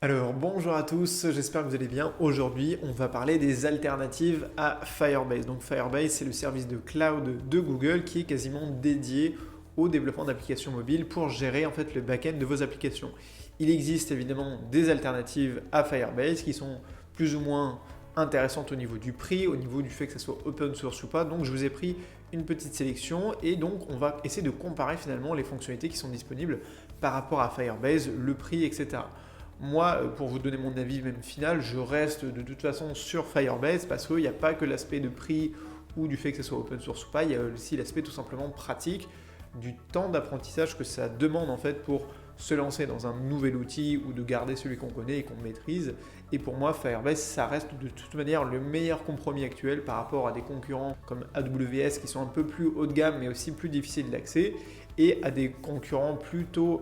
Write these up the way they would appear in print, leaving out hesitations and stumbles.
Alors bonjour à tous, j'espère que vous allez bien. Aujourd'hui, on va parler des alternatives à Firebase. Donc Firebase, c'est le service de cloud de Google qui est quasiment dédié au développement d'applications mobiles pour gérer en fait le back-end de vos applications. Il existe évidemment des alternatives à Firebase qui sont plus ou moins intéressantes au niveau du prix, au niveau du fait que ça soit open source ou pas. Donc je vous ai pris une petite sélection et donc on va essayer de comparer finalement les fonctionnalités qui sont disponibles par rapport à Firebase, le prix, etc. Moi, pour vous donner mon avis même final, je reste de toute façon sur Firebase parce qu'il n'y a pas que l'aspect de prix ou du fait que ce soit open source ou pas, il y a aussi l'aspect tout simplement pratique du temps d'apprentissage que ça demande en fait pour se lancer dans un nouvel outil ou de garder celui qu'on connaît et qu'on maîtrise. Et pour moi, Firebase, ça reste de toute manière le meilleur compromis actuel par rapport à des concurrents comme AWS qui sont un peu plus haut de gamme mais aussi plus difficiles d'accès et à des concurrents plutôt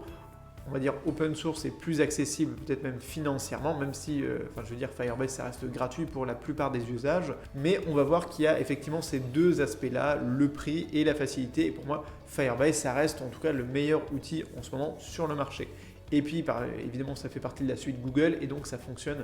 on va dire open source et plus accessible, peut-être même financièrement, même si, je veux dire, Firebase, ça reste gratuit pour la plupart des usages. Mais on va voir qu'il y a effectivement ces deux aspects-là, le prix et la facilité. Et pour moi, Firebase, ça reste en tout cas le meilleur outil en ce moment sur le marché. Et puis, évidemment, ça fait partie de la suite Google et donc ça fonctionne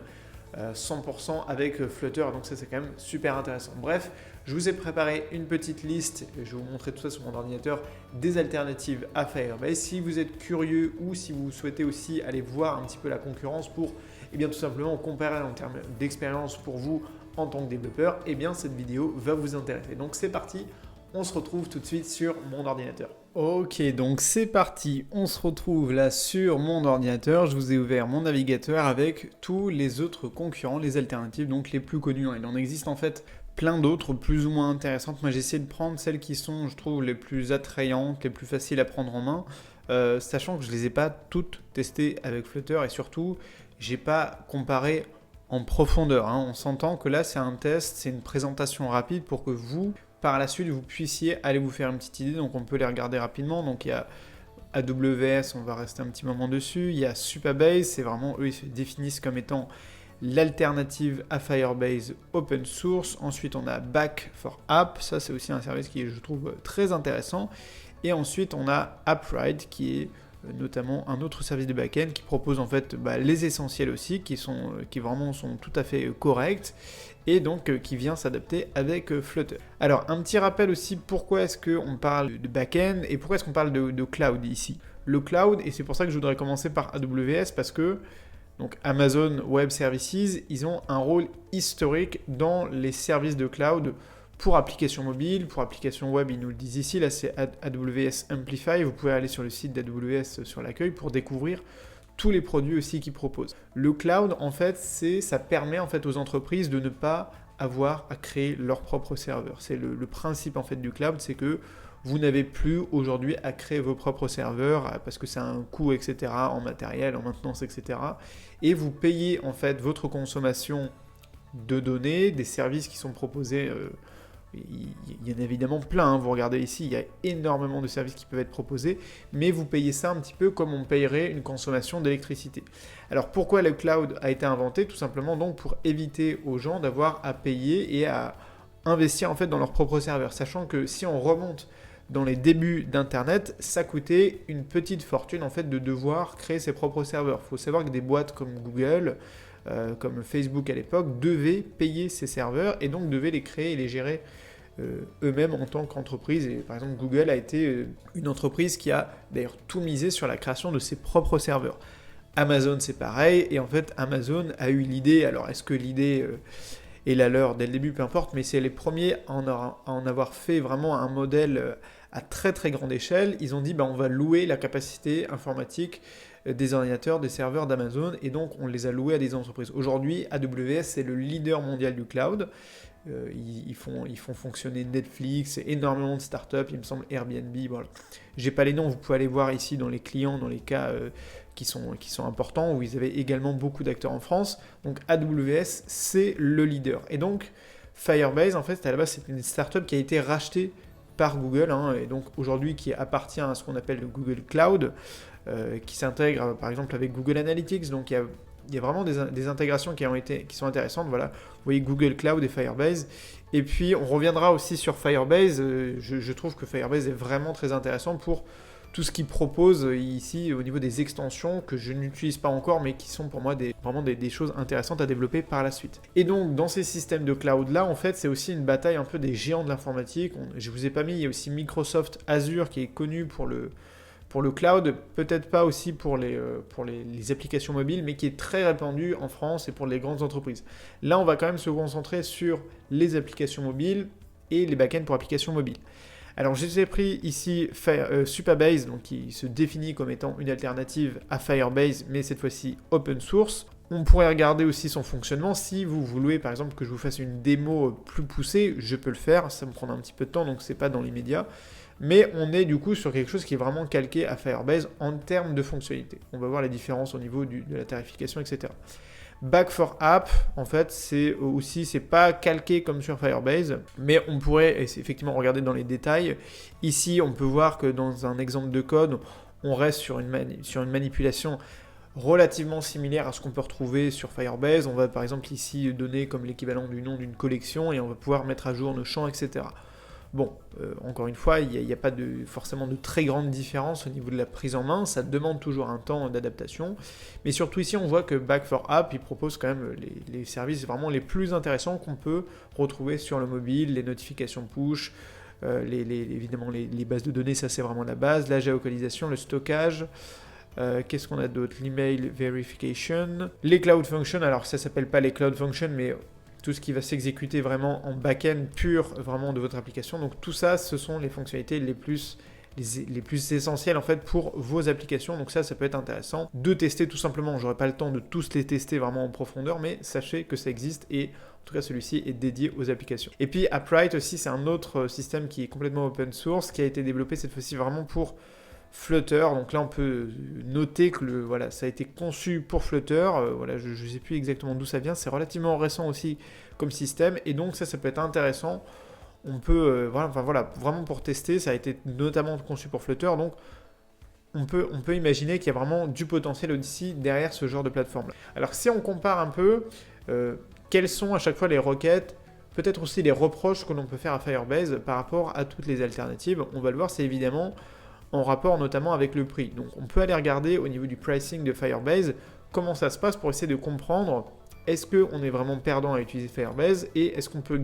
100% avec Flutter, donc ça c'est quand même super intéressant. Bref, je vous ai préparé une petite liste, je vais vous montrer tout ça sur mon ordinateur, des alternatives à Firebase. Si vous êtes curieux ou si vous souhaitez aussi aller voir un petit peu la concurrence pour tout simplement comparer en termes d'expérience pour vous en tant que développeur, cette vidéo va vous intéresser. Donc c'est parti, on se retrouve tout de suite sur mon ordinateur. Ok, donc c'est parti, on se retrouve là sur mon ordinateur, je vous ai ouvert mon navigateur avec tous les autres concurrents, les alternatives, donc les plus connus. Il en existe en fait plein d'autres, plus ou moins intéressantes. Moi j'ai essayé de prendre celles qui sont, je trouve, les plus attrayantes, les plus faciles à prendre en main, sachant que je ne les ai pas toutes testées avec Flutter et surtout, j'ai pas comparé en profondeur. On s'entend que là c'est un test, c'est une présentation rapide pour que vous, par la suite, vous puissiez aller vous faire une petite idée. Donc on peut les regarder rapidement. Donc il y a AWS, on va rester un petit moment dessus. Il y a Supabase, c'est vraiment eux, ils se définissent comme étant l'alternative à Firebase open source. Ensuite, on a Back for App, ça c'est aussi un service qui est, je trouve, très intéressant. Et ensuite, on a AppRide qui est notamment un autre service de back-end qui propose en fait les essentiels aussi, qui vraiment sont tout à fait corrects, et donc qui vient s'adapter avec Flutter. Alors un petit rappel aussi, pourquoi est-ce qu'on parle de back-end et pourquoi est-ce qu'on parle de cloud ici. Le cloud, et c'est pour ça que je voudrais commencer par AWS, parce que donc Amazon Web Services, ils ont un rôle historique dans les services de cloud pour applications mobiles, pour applications web, ils nous le disent ici, là c'est AWS Amplify, vous pouvez aller sur le site d'AWS sur l'accueil pour découvrir tous les produits aussi qu'ils proposent. Le cloud, en fait, ça permet en fait aux entreprises de ne pas avoir à créer leur propre serveur. C'est le principe en fait du cloud, c'est que vous n'avez plus aujourd'hui à créer vos propres serveurs parce que c'est un coût, etc., en matériel, en maintenance, etc. Et vous payez en fait votre consommation de données, des services qui sont proposés. Il y en a évidemment plein, vous regardez ici, il y a énormément de services qui peuvent être proposés, mais vous payez ça un petit peu comme on payerait une consommation d'électricité. Alors pourquoi le cloud a été inventé? Tout simplement donc pour éviter aux gens d'avoir à payer et à investir en fait dans leur propre serveur, sachant que si on remonte dans les débuts d'Internet, ça coûtait une petite fortune en fait de devoir créer ses propres serveurs. Il faut savoir que des boîtes comme Google, comme Facebook à l'époque, devaient payer ces serveurs et donc devaient les créer et les gérer eux-mêmes en tant qu'entreprise. Et par exemple, Google a été une entreprise qui a d'ailleurs tout misé sur la création de ses propres serveurs. Amazon, c'est pareil, et en fait, Amazon a eu l'idée, alors est-ce que l'idée est la leur dès le début, peu importe, mais c'est les premiers à en avoir fait vraiment un modèle à très très grande échelle. Ils ont dit, on va louer la capacité informatique des ordinateurs, des serveurs d'Amazon, et donc on les a loués à des entreprises. Aujourd'hui, AWS, c'est le leader mondial du cloud. Ils font fonctionner Netflix, énormément de startups, il me semble Airbnb, voilà. J'ai pas les noms, vous pouvez aller voir ici dans les clients, dans les cas qui sont importants, où ils avaient également beaucoup d'acteurs en France. Donc AWS, c'est le leader. Et donc Firebase, en fait, à la base, c'est une startup qui a été rachetée par Google, et donc aujourd'hui qui appartient à ce qu'on appelle le Google Cloud, qui s'intègre par exemple avec Google Analytics, donc il y a vraiment des intégrations qui sont intéressantes. Voilà, vous voyez Google Cloud et Firebase. Et puis on reviendra aussi sur Firebase. Je trouve que Firebase est vraiment très intéressant pour tout ce qu'ils proposent ici au niveau des extensions que je n'utilise pas encore, mais qui sont pour moi vraiment des choses intéressantes à développer par la suite. Et donc, dans ces systèmes de cloud-là, en fait, c'est aussi une bataille un peu des géants de l'informatique. Je vous ai pas mis, il y a aussi Microsoft Azure qui est connu pour le cloud, peut-être pas aussi pour les applications mobiles, mais qui est très répandu en France et pour les grandes entreprises. Là, on va quand même se concentrer sur les applications mobiles et les backends pour applications mobiles. Alors, j'ai pris ici Supabase, donc qui se définit comme étant une alternative à Firebase, mais cette fois-ci open source. On pourrait regarder aussi son fonctionnement. Si vous voulez, par exemple, que je vous fasse une démo plus poussée, je peux le faire. Ça me prendra un petit peu de temps, donc c'est pas dans l'immédiat. Mais on est du coup sur quelque chose qui est vraiment calqué à Firebase en termes de fonctionnalité. On va voir les différences au niveau de la tarification, etc. Back4App, en fait, c'est pas calqué comme sur Firebase, mais on pourrait effectivement regarder dans les détails. Ici, on peut voir que dans un exemple de code, on reste sur une manipulation relativement similaire à ce qu'on peut retrouver sur Firebase. On va par exemple ici donner comme l'équivalent du nom d'une collection et on va pouvoir mettre à jour nos champs, etc. Bon, encore une fois, il n'y a pas forcément de très grande différence au niveau de la prise en main, ça demande toujours un temps d'adaptation, mais surtout ici on voit que Back4App, il propose quand même les services vraiment les plus intéressants qu'on peut retrouver sur le mobile, les notifications push, évidemment les bases de données, ça c'est vraiment la base, la géolocalisation, le stockage. Qu'est-ce qu'on a d'autre? L'email verification, les cloud functions, alors ça s'appelle pas les cloud functions, mais tout ce qui va s'exécuter vraiment en back-end pur vraiment de votre application. Donc tout ça, ce sont les fonctionnalités les plus essentielles en fait pour vos applications. Donc ça peut être intéressant de tester tout simplement. J'aurai pas le temps de tous les tester vraiment en profondeur, mais sachez que ça existe et en tout cas celui-ci est dédié aux applications. Et puis Upright aussi, c'est un autre système qui est complètement open source, qui a été développé cette fois-ci vraiment pour Flutter. Donc là on peut noter que ça a été conçu pour Flutter. Je ne sais plus exactement d'où ça vient, c'est relativement récent aussi comme système et donc ça peut être intéressant. On peut vraiment pour tester, ça a été notamment conçu pour Flutter, donc on peut imaginer qu'il y a vraiment du potentiel aussi derrière ce genre de plateforme. Alors si on compare un peu quelles sont à chaque fois les requêtes, peut-être aussi les reproches que l'on peut faire à Firebase par rapport à toutes les alternatives, on va le voir, c'est évidemment en rapport notamment avec le prix. Donc on peut aller regarder au niveau du pricing de Firebase comment ça se passe pour essayer de comprendre est-ce qu'on est vraiment perdant à utiliser Firebase et est-ce qu'on peut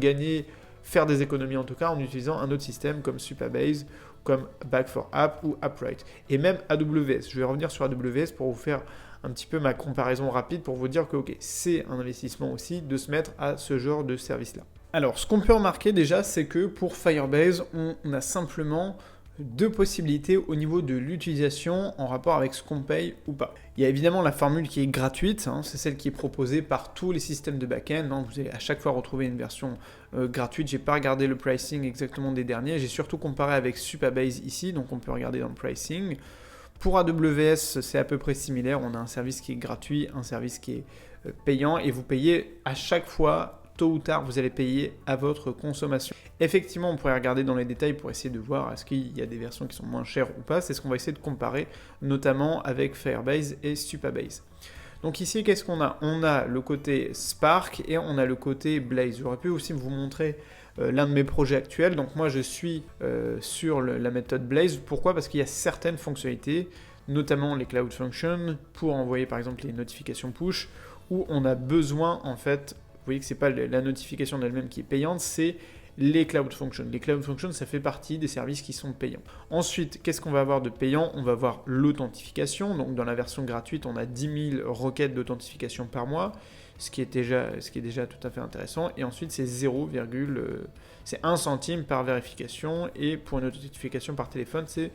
faire des économies en tout cas en utilisant un autre système comme Supabase, comme Back4App ou Upright. Et même AWS. Je vais revenir sur AWS pour vous faire un petit peu ma comparaison rapide pour vous dire que c'est un investissement aussi de se mettre à ce genre de service-là. Alors ce qu'on peut remarquer déjà, c'est que pour Firebase, on a simplement deux possibilités au niveau de l'utilisation en rapport avec ce qu'on paye ou pas. Il y a évidemment la formule qui est gratuite, c'est celle qui est proposée par tous les systèmes de back-end. Vous allez à chaque fois retrouver une version gratuite. J'ai pas regardé le pricing exactement des derniers, j'ai surtout comparé avec Supabase ici, donc on peut regarder dans le pricing. Pour AWS, c'est à peu près similaire, on a un service qui est gratuit, un service qui est payant, et vous payez à chaque fois, tôt ou tard, vous allez payer à votre consommation. Effectivement, on pourrait regarder dans les détails pour essayer de voir est-ce qu'il y a des versions qui sont moins chères ou pas. C'est ce qu'on va essayer de comparer, notamment avec Firebase et Supabase. Donc ici, qu'est-ce qu'on a? On a le côté Spark et on a le côté Blaze. J'aurais pu aussi vous montrer l'un de mes projets actuels. Donc moi, je suis sur la méthode Blaze. Pourquoi? Parce qu'il y a certaines fonctionnalités, notamment les Cloud Functions, pour envoyer par exemple les notifications push, où on a besoin en fait. Vous voyez que ce n'est pas la notification d'elle-même qui est payante, c'est les Cloud Functions. Les Cloud Functions, ça fait partie des services qui sont payants. Ensuite, qu'est-ce qu'on va avoir de payant? On va avoir l'authentification. Donc, dans la version gratuite, on a 10 000 requêtes d'authentification par mois, ce qui est déjà tout à fait intéressant. Et ensuite, c'est 1 centime par vérification. Et pour une authentification par téléphone, c'est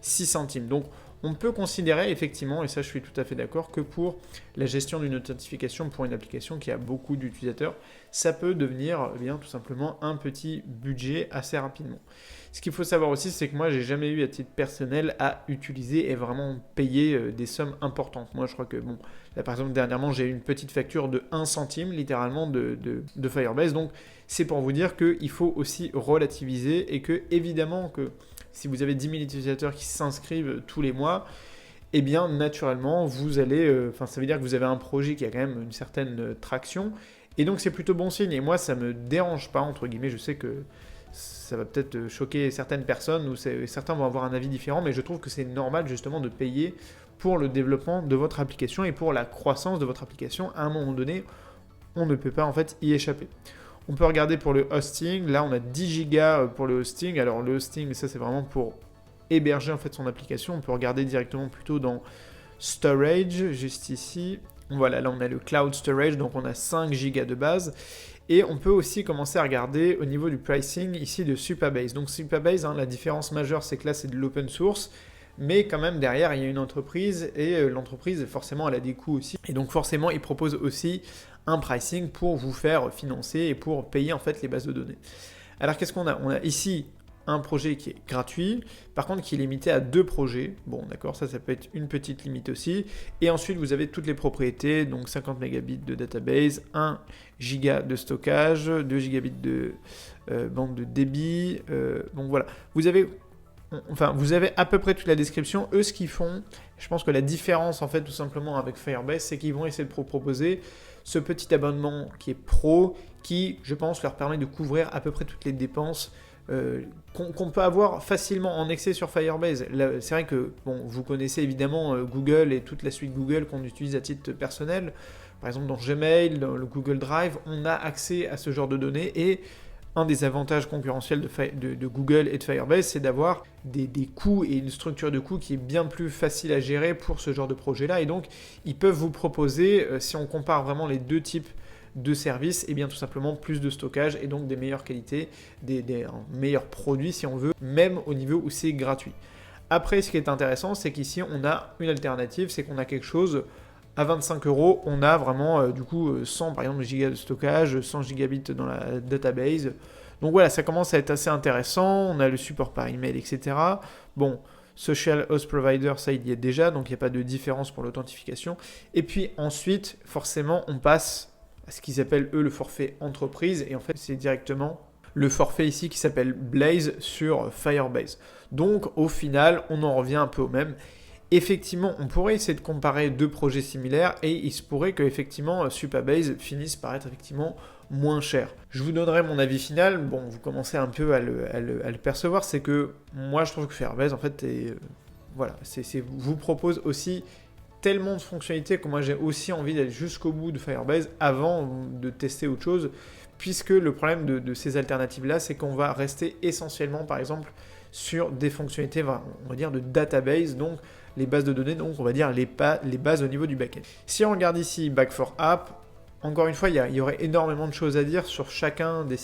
6 centimes. Donc, on peut considérer effectivement, et ça je suis tout à fait d'accord, que pour la gestion d'une authentification pour une application qui a beaucoup d'utilisateurs, ça peut devenir tout simplement un petit budget assez rapidement. Ce qu'il faut savoir aussi, c'est que moi j'ai jamais eu à titre personnel à utiliser et vraiment payer des sommes importantes. Moi je crois que là par exemple dernièrement j'ai eu une petite facture de 1 centime littéralement de Firebase, donc c'est pour vous dire qu'il faut aussi relativiser et que évidemment que si vous avez 10 000 utilisateurs qui s'inscrivent tous les mois, eh bien naturellement, ça veut dire que vous avez un projet qui a quand même une certaine traction, et donc c'est plutôt bon signe. Et moi, ça me dérange pas, entre guillemets, je sais que ça va peut-être choquer certaines personnes, ou certains vont avoir un avis différent, mais je trouve que c'est normal justement de payer pour le développement de votre application et pour la croissance de votre application. À un moment donné, on ne peut pas en fait y échapper. On peut regarder pour le hosting, là on a 10 gigas pour le hosting. Alors le hosting, ça c'est vraiment pour héberger en fait son application. On peut regarder directement plutôt dans storage, juste ici. Voilà, là on a le cloud storage, donc on a 5 gigas de base. Et on peut aussi commencer à regarder au niveau du pricing ici de Supabase. Donc Supabase, la différence majeure c'est que là c'est de l'open source, mais quand même derrière il y a une entreprise, et l'entreprise forcément elle a des coûts aussi. Et donc forcément ils proposent aussi un pricing pour vous faire financer et pour payer en fait les bases de données. Alors qu'est-ce qu'on a ? On a ici un projet qui est gratuit, par contre qui est limité à 2 projets. Bon d'accord, ça peut être une petite limite aussi. Et ensuite vous avez toutes les propriétés, donc 50 mégabits de database, 1 giga de stockage, 2 gigabits de bande de débit. Donc voilà, vous avez à peu près toute la description. Eux, ce qu'ils font, je pense que la différence en fait tout simplement avec Firebase, c'est qu'ils vont essayer de proposer ce petit abonnement qui est pro, qui je pense leur permet de couvrir à peu près toutes les dépenses qu'on peut avoir facilement en excès sur Firebase. C'est vrai que vous connaissez évidemment Google et toute la suite Google qu'on utilise à titre personnel. Par exemple dans Gmail, dans le Google Drive, on a accès à ce genre de données, et un des avantages concurrentiels de Google et de Firebase, c'est d'avoir des coûts et une structure de coûts qui est bien plus facile à gérer pour ce genre de projet-là. Et donc, ils peuvent vous proposer, si on compare vraiment les deux types de services, et bien tout simplement plus de stockage et donc des meilleures qualités, des meilleurs produits si on veut, même au niveau où c'est gratuit. Après, ce qui est intéressant, c'est qu'ici, on a une alternative, c'est qu'on a quelque chose à 25 €, on a vraiment du coup 100 par exemple gigas de stockage, 100 gigabits dans la database. Donc voilà, ça commence à être assez intéressant. On a le support par email, etc. Bon, Social Host Provider, ça il y est déjà, donc il n'y a pas de différence pour l'authentification. Et puis ensuite, forcément, on passe à ce qu'ils appellent eux le forfait entreprise, et en fait c'est directement le forfait ici qui s'appelle Blaze sur Firebase. Donc au final, on en revient un peu au même. Effectivement, on pourrait essayer de comparer 2 projets similaires, et il se pourrait que effectivement Supabase finisse par être effectivement moins cher. Je vous donnerai mon avis final. Bon, vous commencez un peu à le percevoir, c'est que moi je trouve que Firebase en fait vous propose aussi tellement de fonctionnalités que moi j'ai aussi envie d'aller jusqu'au bout de Firebase avant de tester autre chose, puisque le problème de ces alternatives-là, c'est qu'on va rester essentiellement, par exemple, sur des fonctionnalités, on va dire, de database, donc les bases de données, donc on va dire les bases au niveau du backend. Si on regarde ici Back4App, encore une fois, il y aurait énormément de choses à dire sur chacun des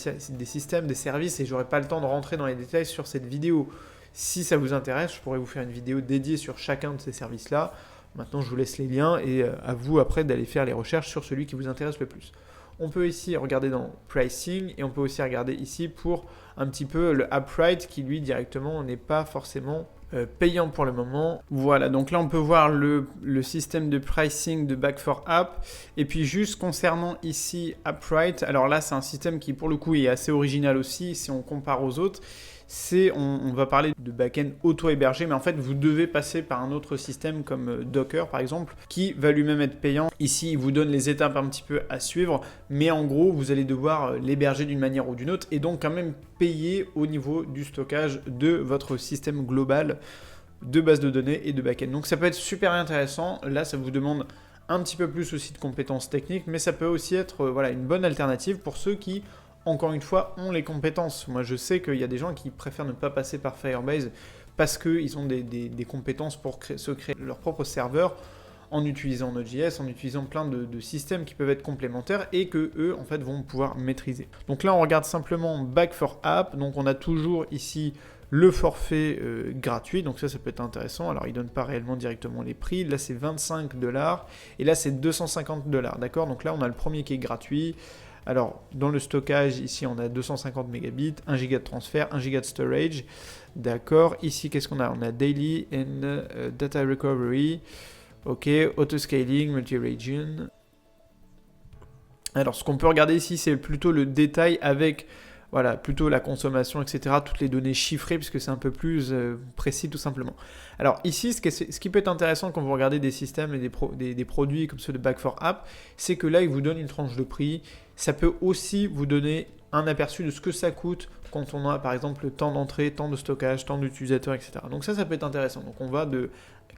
systèmes, des services, et j'aurais pas le temps de rentrer dans les détails sur cette vidéo. Si ça vous intéresse, je pourrais vous faire une vidéo dédiée sur chacun de ces services-là. Maintenant, je vous laisse les liens, et à vous après d'aller faire les recherches sur celui qui vous intéresse le plus. On peut ici regarder dans Pricing, et on peut aussi regarder ici pour un petit peu le AppWrite qui lui directement n'est pas forcément payant pour le moment. Voilà, donc là on peut voir le système de pricing de Back4App. Et puis juste concernant ici AppWrite, alors là c'est un système qui pour le coup est assez original aussi si on compare aux autres. On va parler de back-end auto-hébergé, mais en fait vous devez passer par un autre système comme Docker par exemple, qui va lui-même être payant. Ici il vous donne les étapes un petit peu à suivre, mais en gros vous allez devoir l'héberger d'une manière ou d'une autre, et donc quand même payer au niveau du stockage de votre système global de base de données et de back-end. Donc ça peut être super intéressant. Là ça vous demande un petit peu plus aussi de compétences techniques, mais ça peut aussi être une bonne alternative pour ceux qui, encore une fois, ont les compétences. Moi, je sais qu'il y a des gens qui préfèrent ne pas passer par Firebase parce qu'ils ont des compétences pour se créer leur propre serveur en utilisant Node.js, en utilisant plein de systèmes qui peuvent être complémentaires et que eux, en fait, vont pouvoir maîtriser. Donc là, on regarde simplement Back4App. Donc, on a toujours ici le forfait gratuit. Donc ça peut être intéressant. Alors, il ne donne pas réellement directement les prix. Là, c'est 25 $ et là, c'est 250 $. D'accord ? Donc là, on a le premier qui est gratuit. Alors, dans le stockage, ici, on a 250 mégabits, 1 giga de transfert, 1 giga de storage. D'accord. Ici, qu'est-ce qu'on a ? On a Daily and Data Recovery. OK. Auto-scaling, multi-region. Alors, ce qu'on peut regarder ici, c'est plutôt le détail avec voilà, plutôt la consommation, etc., toutes les données chiffrées, puisque c'est un peu plus précis tout simplement. Alors ici, ce qui peut être intéressant quand vous regardez des systèmes et des produits comme ceux de Back4App, c'est que là, il vous donne une tranche de prix. Ça peut aussi vous donner un aperçu de ce que ça coûte quand on a par exemple le temps d'entrée, temps de stockage, temps d'utilisateur, etc. Donc ça peut être intéressant. Donc on va de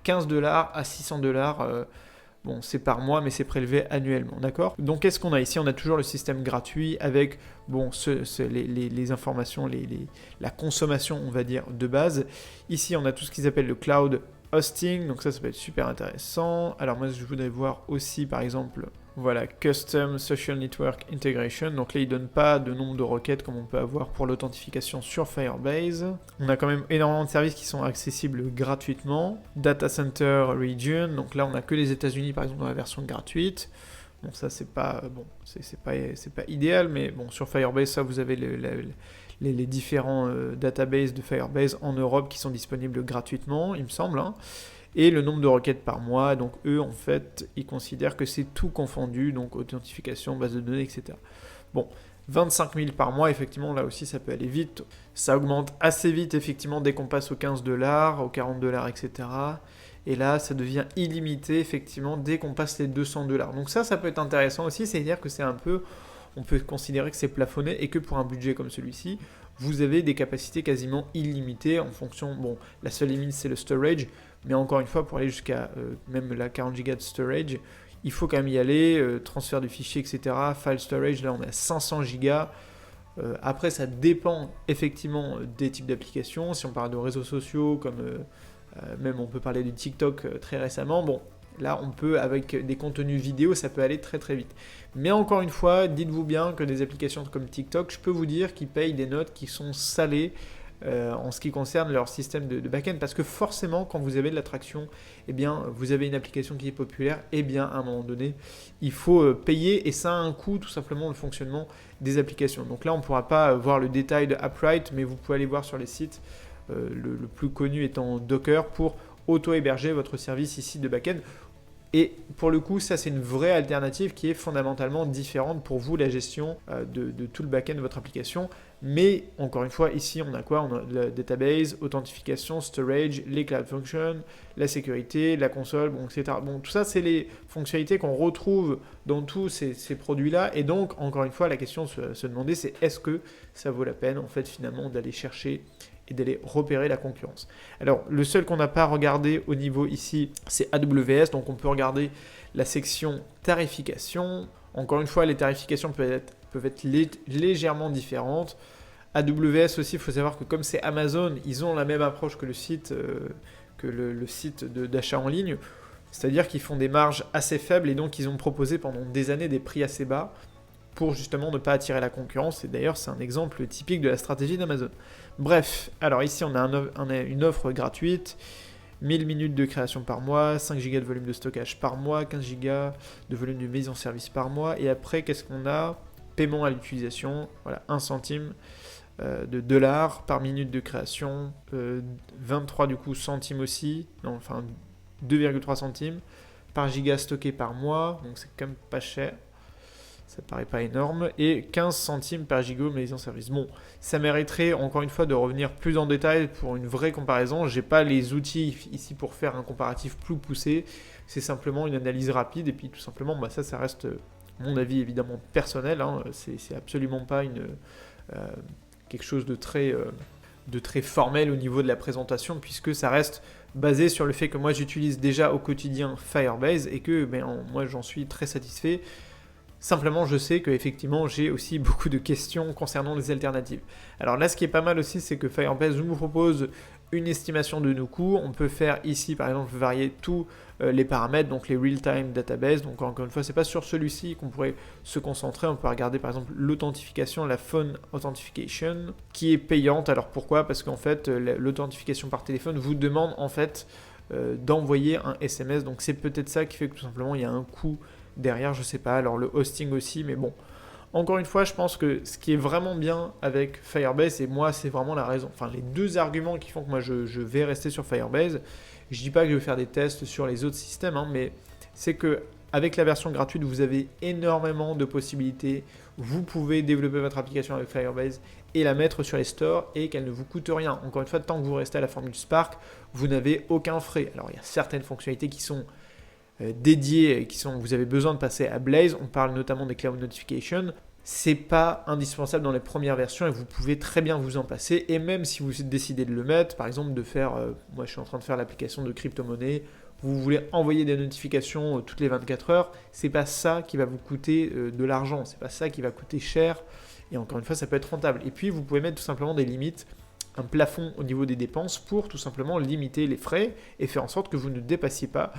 15$ à 600$. Bon, c'est par mois, mais c'est prélevé annuellement, d'accord? Donc, qu'est-ce qu'on a ici? On a toujours le système gratuit avec, bon, les informations, la consommation, on va dire, de base. Ici, on a tout ce qu'ils appellent le cloud hosting, donc ça peut être super intéressant. Alors, moi, je voudrais voir aussi, par exemple, voilà, Custom Social Network Integration. Donc là, il ne donne pas de nombre de requêtes comme on peut avoir pour l'authentification sur Firebase. On a quand même énormément de services qui sont accessibles gratuitement. Data Center Region. Donc là, on n'a que les États-Unis, par exemple, dans la version gratuite. Bon, ça, c'est pas idéal, mais bon, sur Firebase, ça, vous avez les différents databases de Firebase en Europe qui sont disponibles gratuitement, il me semble, hein. Et le nombre de requêtes par mois, donc eux, en fait, ils considèrent que c'est tout confondu, donc authentification, base de données, etc. Bon, 25 000 par mois, effectivement, là aussi, ça peut aller vite. Ça augmente assez vite, effectivement, dès qu'on passe aux 15$, aux 40$, etc. Et là, ça devient illimité, effectivement, dès qu'on passe les 200$. Donc ça peut être intéressant aussi, c'est-à-dire que c'est un peu, on peut considérer que c'est plafonné et que pour un budget comme celui-ci, vous avez des capacités quasiment illimitées en fonction, bon, la seule limite, c'est le storage, mais encore une fois, pour aller jusqu'à même la 40 Go de storage, il faut quand même y aller, transfert de fichiers, etc. File storage, là on est à 500 Go. Après, ça dépend effectivement des types d'applications. Si on parle de réseaux sociaux, comme même on peut parler de TikTok très récemment, bon, là on peut, avec des contenus vidéo, ça peut aller très très vite. Mais encore une fois, dites-vous bien que des applications comme TikTok, je peux vous dire qu'ils payent des notes qui sont salées, en ce qui concerne leur système de back-end, parce que forcément, quand vous avez de l'attraction, eh bien, vous avez une application qui est populaire, eh bien, à un moment donné, il faut payer, et ça a un coût, tout simplement, le fonctionnement des applications. Donc là, on ne pourra pas voir le détail de AppWrite, mais vous pouvez aller voir sur les sites, le plus connu étant Docker, pour auto-héberger votre service ici de back-end. Et pour le coup, ça c'est une vraie alternative qui est fondamentalement différente pour vous, la gestion de tout le back-end de votre application. Mais encore une fois, ici on a quoi? On a la database, authentification, storage, les cloud functions, la sécurité, la console, bon, etc. Bon, tout ça c'est les fonctionnalités qu'on retrouve dans tous ces produits-là. Et donc, encore une fois, la question se demander, c'est est-ce que ça vaut la peine en fait finalement d'aller chercher et d'aller repérer la concurrence. Alors, le seul qu'on n'a pas regardé au niveau ici, c'est AWS. Donc, on peut regarder la section tarification. Encore une fois, les tarifications peuvent être légèrement différentes. AWS aussi, il faut savoir que comme c'est Amazon, ils ont la même approche que le site, d'achat en ligne. C'est-à-dire qu'ils font des marges assez faibles et donc ils ont proposé pendant des années des prix assez bas pour justement ne pas attirer la concurrence. Et d'ailleurs, c'est un exemple typique de la stratégie d'Amazon. Bref, alors ici, on a une offre gratuite, 1000 minutes de création par mois, 5 Go de volume de stockage par mois, 15 Go de volume de mise en service par mois. Et après, qu'est-ce qu'on a? Paiement à l'utilisation, voilà, 1 centime de dollars par minute de création, 23 du coup centimes aussi, non, enfin 2,3 centimes par giga stocké par mois, donc c'est quand même pas cher. Ça paraît pas énorme, et 15 centimes par giga mise en service. Bon, ça mériterait encore une fois de revenir plus en détail pour une vraie comparaison. J'ai pas les outils ici pour faire un comparatif plus poussé, c'est simplement une analyse rapide, et puis tout simplement, bah, ça reste mon avis évidemment personnel, hein. C'est absolument pas quelque chose de très formel au niveau de la présentation, puisque ça reste basé sur le fait que moi j'utilise déjà au quotidien Firebase, et que moi j'en suis très satisfait. Simplement, je sais qu'effectivement, j'ai aussi beaucoup de questions concernant les alternatives. Alors là, ce qui est pas mal aussi, c'est que Firebase nous propose une estimation de nos coûts. On peut faire ici, par exemple, varier tous les paramètres, donc les real-time database. Donc encore une fois, c'est pas sur celui-ci qu'on pourrait se concentrer. On peut regarder, par exemple, l'authentification, la phone authentification, qui est payante. Alors pourquoi? Parce qu'en fait, l'authentification par téléphone vous demande en fait d'envoyer un SMS. Donc c'est peut-être ça qui fait que tout simplement, il y a un coût derrière, je sais pas, alors le hosting aussi, mais bon. Encore une fois, je pense que ce qui est vraiment bien avec Firebase, et moi, c'est vraiment la raison, enfin les deux arguments qui font que moi je vais rester sur Firebase. Je dis pas que je vais faire des tests sur les autres systèmes, hein, mais c'est que Avec la version gratuite, vous avez énormément de possibilités. Vous pouvez développer votre application avec Firebase et la mettre sur les stores et qu'elle ne vous coûte rien. Encore une fois, tant que vous restez à la formule Spark, vous n'avez aucun frais. Alors, il y a certaines fonctionnalités qui sont dédiées, vous avez besoin de passer à Blaze. On parle notamment des Cloud Notifications. C'est pas indispensable dans les premières versions et vous pouvez très bien vous en passer. Et même si vous décidez de le mettre, par exemple de faire, moi je suis en train de faire l'application de crypto-monnaie, vous voulez envoyer des notifications toutes les 24 heures, c'est pas ça qui va vous coûter de l'argent, c'est pas ça qui va coûter cher. Et encore une fois, ça peut être rentable. Et puis vous pouvez mettre tout simplement des limites, un plafond au niveau des dépenses pour tout simplement limiter les frais et faire en sorte que vous ne dépassiez pas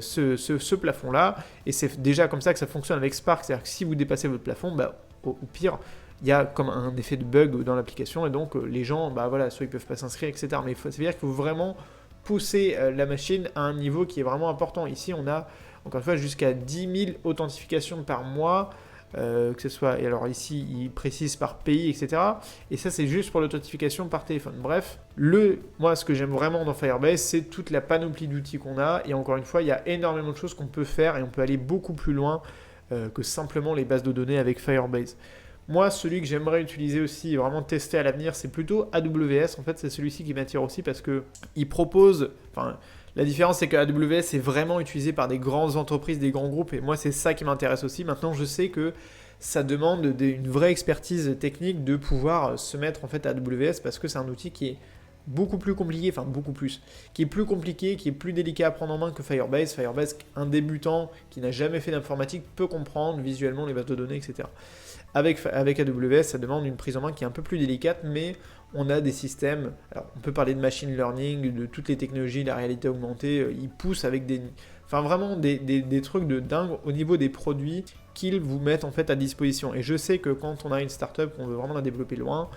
ce plafond-là. Et c'est déjà comme ça que ça fonctionne avec Spark, c'est-à-dire que si vous dépassez votre plafond, au pire, il y a comme un effet de bug dans l'application et donc les gens, soit ils peuvent pas s'inscrire, etc. Mais ça veut dire qu'il faut vraiment pousser la machine à un niveau qui est vraiment important. Ici, on a encore une fois jusqu'à 10 000 authentifications par mois, que ce soit, et alors ici, il précise par pays, etc. Et ça, c'est juste pour l'authentification par téléphone. Bref, moi, ce que j'aime vraiment dans Firebase, c'est toute la panoplie d'outils qu'on a. Et encore une fois, il y a énormément de choses qu'on peut faire et on peut aller beaucoup plus loin que simplement les bases de données avec Firebase. Moi, celui que j'aimerais utiliser aussi et vraiment tester à l'avenir, c'est plutôt AWS. En fait, c'est celui-ci qui m'attire aussi parce qu'il propose... la différence, c'est que AWS est vraiment utilisé par des grandes entreprises, des grands groupes. Et moi, c'est ça qui m'intéresse aussi. Maintenant, je sais que ça demande une vraie expertise technique de pouvoir se mettre en fait à AWS parce que c'est un outil qui est beaucoup plus compliqué, qui est plus compliqué, qui est plus délicat à prendre en main que Firebase. Firebase, un débutant qui n'a jamais fait d'informatique peut comprendre visuellement les bases de données, etc. Avec AWS, ça demande une prise en main qui est un peu plus délicate, mais on a des systèmes, alors on peut parler de machine learning, de toutes les technologies, la réalité augmentée, ils poussent avec des trucs de dingue au niveau des produits qu'ils vous mettent en fait à disposition. Et je sais que quand on a une startup, qu'on veut vraiment la développer loin,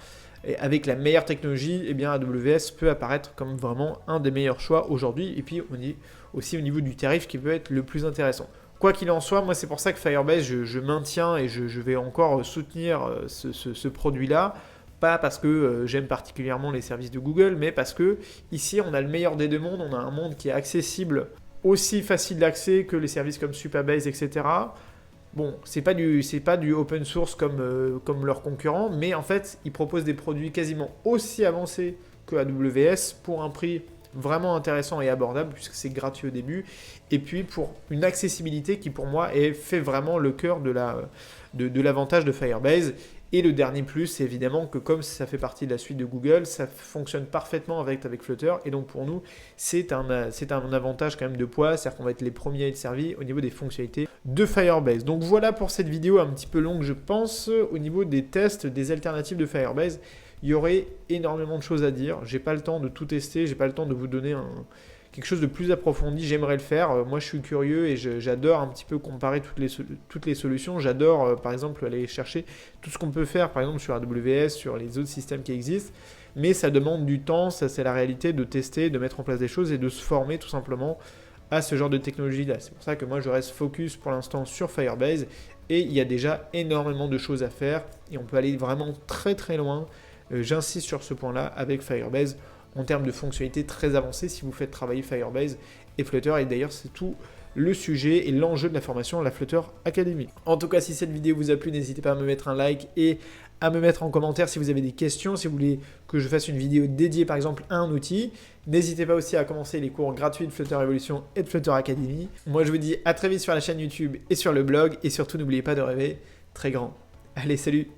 et avec la meilleure technologie, eh bien AWS peut apparaître comme vraiment un des meilleurs choix aujourd'hui. Et puis on est aussi au niveau du tarif qui peut être le plus intéressant. Quoi qu'il en soit, moi c'est pour ça que Firebase, je maintiens et je vais encore soutenir ce produit-là. Pas parce que j'aime particulièrement les services de Google, mais parce que ici on a le meilleur des deux mondes. On a un monde qui est accessible, aussi facile d'accès que les services comme Supabase, etc. Bon, c'est pas du open source comme leurs concurrents, mais en fait, ils proposent des produits quasiment aussi avancés que AWS pour un prix vraiment intéressant et abordable puisque c'est gratuit au début. Et puis pour une accessibilité qui pour moi fait vraiment le cœur de l'avantage de Firebase. Et le dernier plus, c'est évidemment que comme ça fait partie de la suite de Google, ça fonctionne parfaitement avec Flutter. Et donc pour nous, c'est un avantage quand même de poids, c'est-à-dire qu'on va être les premiers à être servis au niveau des fonctionnalités de Firebase. Donc voilà pour cette vidéo un petit peu longue, je pense, au niveau des tests, des alternatives de Firebase. Il y aurait énormément de choses à dire. J'ai pas le temps de tout tester, j'ai pas le temps de vous donner quelque chose de plus approfondi. J'aimerais le faire. Moi, je suis curieux et j'adore un petit peu comparer toutes les solutions. J'adore, par exemple, aller chercher tout ce qu'on peut faire, par exemple, sur AWS, sur les autres systèmes qui existent. Mais ça demande du temps, ça c'est la réalité, de tester, de mettre en place des choses et de se former tout simplement à ce genre de technologie-là. C'est pour ça que moi, je reste focus pour l'instant sur Firebase et il y a déjà énormément de choses à faire et on peut aller vraiment très très loin. J'insiste sur ce point-là avec Firebase en termes de fonctionnalités très avancées si vous faites travailler Firebase et Flutter. Et d'ailleurs, c'est tout le sujet et l'enjeu de la formation, la Flutter Academy. En tout cas, si cette vidéo vous a plu, n'hésitez pas à me mettre un like et à me mettre en commentaire si vous avez des questions, si vous voulez que je fasse une vidéo dédiée par exemple à un outil. N'hésitez pas aussi à commencer les cours gratuits de Flutter Evolution et de Flutter Academy. Moi, je vous dis à très vite sur la chaîne YouTube et sur le blog. Et surtout, n'oubliez pas de rêver très grand. Allez, salut!